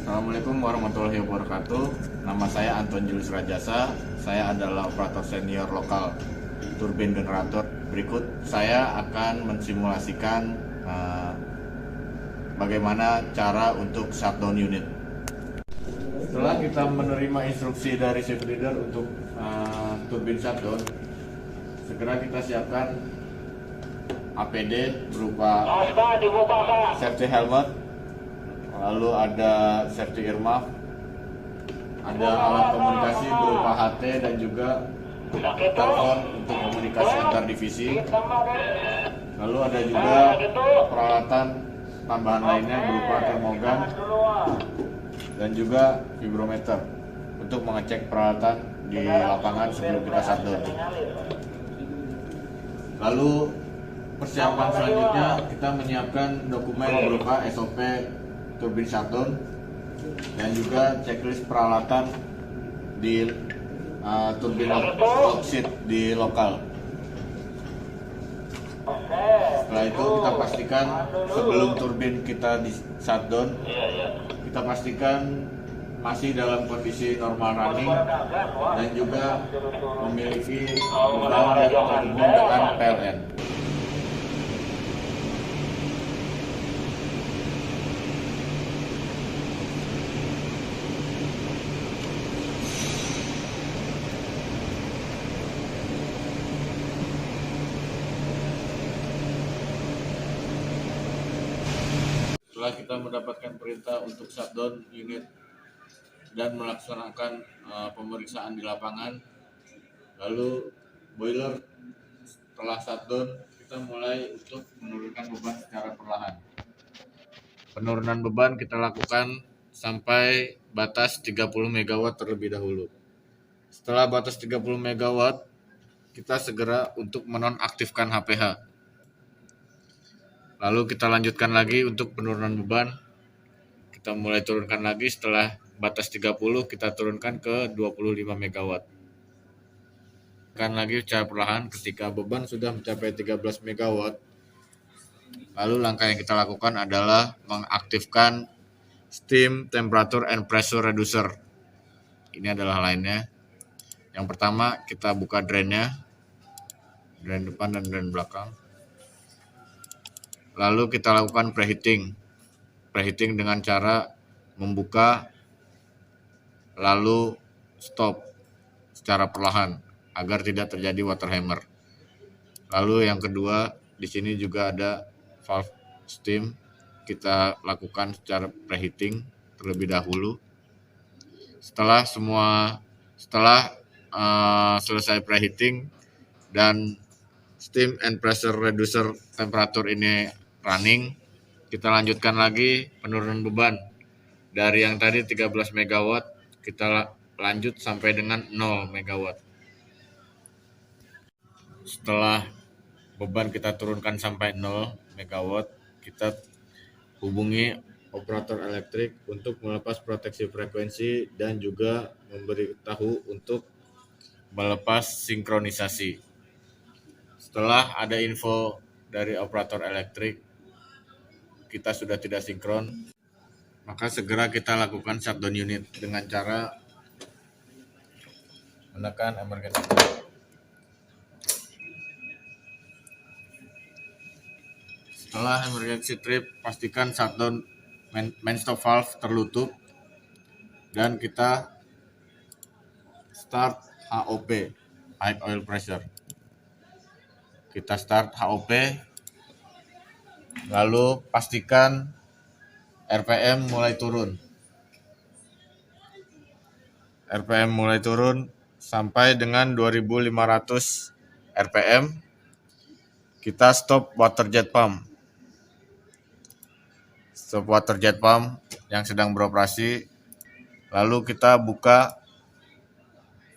Assalamualaikum warahmatullahi wabarakatuh. Nama saya Anton Julius Rajasa. Saya adalah operator senior lokal turbin generator. Berikut saya akan mensimulasikan bagaimana cara untuk shutdown unit. Setelah kita menerima instruksi dari shift leader untuk turbin shutdown, segera kita siapkan APD berupa safety helmet, lalu ada safety earmuff, ada alat komunikasi berupa HT dan juga telepon untuk komunikasi antar divisi. Lalu ada juga peralatan tambahan lainnya berupa termogan dan juga vibrometer untuk mengecek peralatan di lapangan sebelum kita shutdown. Lalu persiapan selanjutnya kita menyiapkan dokumen berupa SOP turbin shutdown dan juga checklist peralatan di turbin locksheet di lokal. Setelah itu kita pastikan sebelum turbin kita di shutdown, kita pastikan masih dalam kondisi normal running dan juga memiliki beban yang terhubung dengan PLN. Setelah kita mendapatkan perintah untuk shutdown unit dan melaksanakan pemeriksaan di lapangan, lalu boiler setelah shutdown kita mulai untuk menurunkan beban secara perlahan. Penurunan beban kita lakukan sampai batas 30 MW terlebih dahulu. Setelah batas 30 MW, kita segera untuk menonaktifkan HPH. Lalu kita lanjutkan lagi untuk penurunan beban. Kita mulai turunkan lagi setelah batas 30 kita turunkan ke 25 MW. Tekan lagi secara perlahan ketika beban sudah mencapai 13 MW. Lalu langkah yang kita lakukan adalah mengaktifkan steam temperature and pressure reducer. Ini adalah lainnya. Yang pertama kita buka drainnya, drain depan dan drain belakang. Lalu kita lakukan preheating dengan cara membuka lalu stop secara perlahan agar tidak terjadi water hammer. Lalu yang kedua, di sini juga ada valve steam. Kita lakukan secara preheating terlebih dahulu. Setelah selesai preheating dan steam and pressure reducer temperature ini running, kita lanjutkan lagi penurunan beban. Dari yang tadi 13 MW, kita lanjut sampai dengan 0 MW. Setelah beban kita turunkan sampai 0 MW, kita hubungi operator elektrik untuk melepas proteksi frekuensi dan juga memberitahu untuk melepas sinkronisasi. Setelah ada info dari operator elektrik kita sudah tidak sinkron, maka segera kita lakukan shutdown unit dengan cara menekan emergency trip. Setelah emergency trip, pastikan shutdown main stop valve tertutup dan kita start HOP, high oil pressure. Kita start HOP, lalu pastikan RPM mulai turun. RPM mulai turun sampai dengan 2500 RPM. Kita stop water jet pump. Stop water jet pump yang sedang beroperasi. Lalu kita buka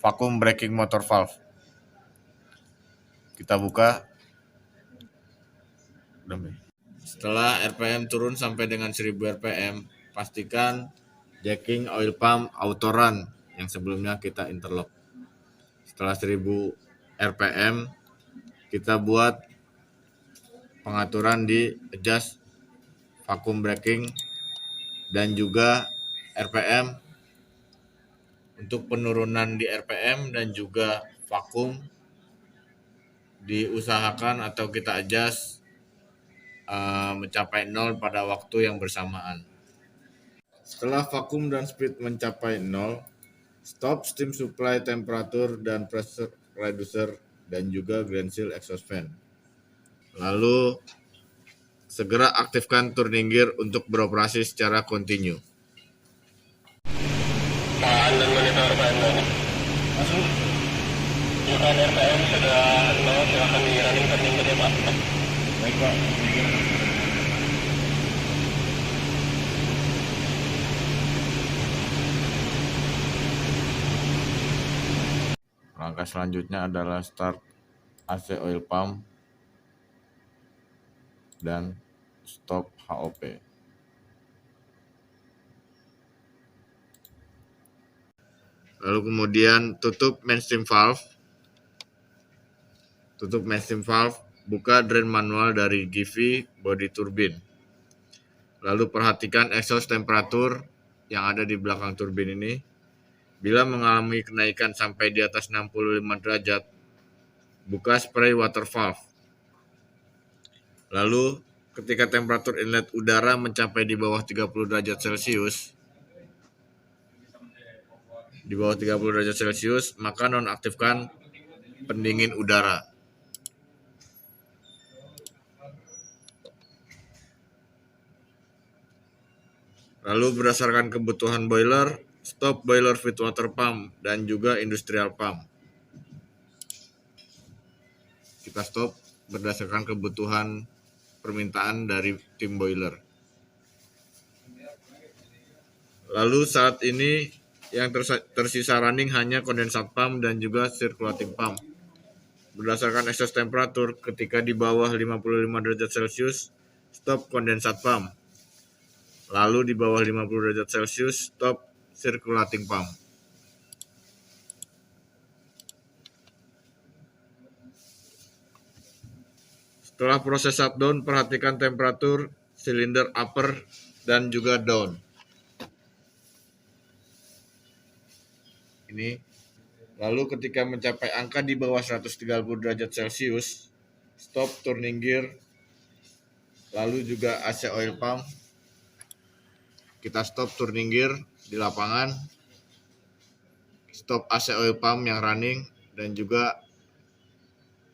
vacuum braking motor valve. Kita buka. Setelah RPM turun sampai dengan 1000 RPM, pastikan jacking oil pump auto run yang sebelumnya kita interlock. Setelah 1000 RPM, kita buat pengaturan di adjust vacuum braking dan juga RPM. Untuk penurunan di RPM dan juga vakum diusahakan atau kita adjust mencapai 0 pada waktu yang bersamaan. Setelah vakum dan speed mencapai 0, stop steam supply temperatur dan pressure reducer dan juga grand seal exhaust fan. Lalu segera aktifkan turning gear untuk beroperasi secara kontinu. Tahan dan monitor Pak. Masuk. Jika RPM sudah 0, silakan di running turning gear ya Pak. Baik Pak. Langkah selanjutnya adalah start AC oil pump dan stop HOP. Lalu kemudian tutup mainstream valve. Buka drain manual dari GV body turbine. Lalu perhatikan exhaust temperatur yang ada di belakang turbin ini. Bila mengalami kenaikan sampai di atas 65 derajat, buka spray water valve. Lalu ketika temperatur inlet udara mencapai di bawah 30 derajat Celcius, maka nonaktifkan pendingin udara. Lalu berdasarkan kebutuhan boiler, stop boiler feed water pump dan juga industrial pump. Kita stop berdasarkan kebutuhan permintaan dari tim boiler. Lalu saat ini yang tersisa running hanya kondensat pump dan juga circulating pump. Berdasarkan exhaust temperatur, ketika di bawah 55 derajat Celcius, stop kondensat pump. Lalu di bawah 50 derajat Celcius, stop circulating pump. Setelah proses shutdown, perhatikan temperatur silinder upper dan juga down. Ini. Lalu ketika mencapai angka di bawah 130 derajat Celcius, stop turning gear. Lalu juga AC oil pump. Kita stop turning gear di lapangan, stop AC oil pump yang running, dan juga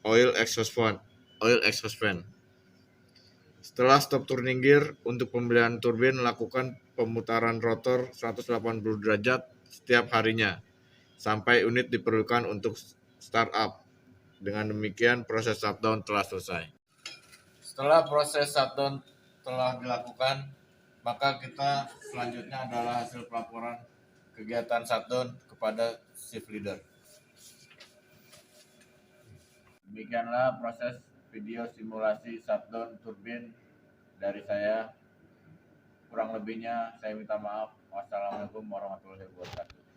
oil exhaust fan. Setelah stop turning gear, untuk pembelian turbin lakukan pemutaran rotor 180 derajat setiap harinya sampai unit diperlukan untuk startup. Dengan demikian proses shutdown telah selesai. Setelah proses shutdown telah dilakukan, maka kita selanjutnya adalah hasil pelaporan kegiatan shutdown kepada shift leader. Demikianlah proses video simulasi shutdown turbin dari saya. Kurang lebihnya saya minta maaf. Wassalamualaikum warahmatullahi wabarakatuh.